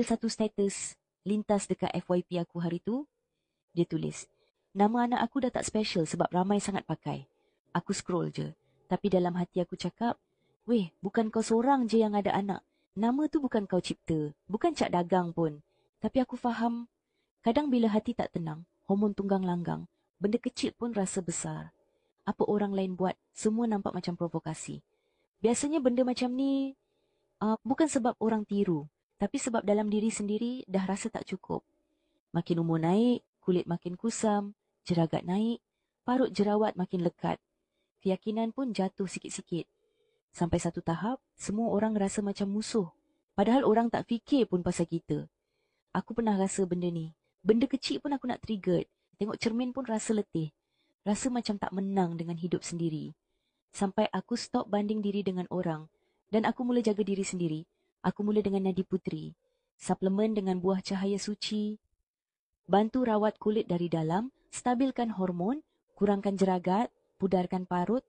satu status lintas dekat FYP aku hari tu. Dia tulis, nama anak aku dah tak special sebab ramai sangat pakai. Aku scroll je. Tapi dalam hati aku cakap, weh, bukan kau seorang je yang ada anak. Nama tu bukan kau cipta. Bukan Cak Dagang pun. Tapi aku faham, kadang bila hati tak tenang, hormon tunggang langgang, benda kecil pun rasa besar. Apa orang lain buat, semua nampak macam provokasi. Biasanya benda macam ni bukan sebab orang tiru, tapi sebab dalam diri sendiri dah rasa tak cukup. Makin umur naik, kulit makin kusam, jeragat naik, parut jerawat makin lekat. Keyakinan pun jatuh sikit-sikit. Sampai satu tahap, semua orang rasa macam musuh. Padahal orang tak fikir pun pasal kita. Aku pernah rasa benda ni. Benda kecil pun aku nak triggered. Tengok cermin pun rasa letih. Rasa macam tak menang dengan hidup sendiri. Sampai aku stop banding diri dengan orang. Dan aku mula jaga diri sendiri. Aku mula dengan Nadi Putri. Suplemen dengan buah cahaya suci. Bantu rawat kulit dari dalam. Stabilkan hormon. Kurangkan jeragat. Pudarkan parut.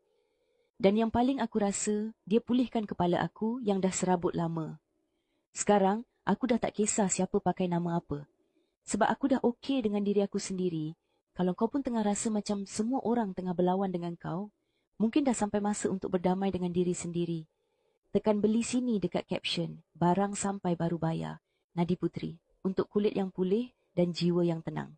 Dan yang paling aku rasa, dia pulihkan kepala aku yang dah serabut lama. Sekarang, aku dah tak kisah siapa pakai nama apa. Sebab aku dah okey dengan diri aku sendiri. Kalau kau pun tengah rasa macam semua orang tengah berlawan dengan kau, mungkin dah sampai masa untuk berdamai dengan diri sendiri. Tekan beli sini dekat caption, barang sampai baru bayar. Nadi Putri, untuk kulit yang pulih dan jiwa yang tenang.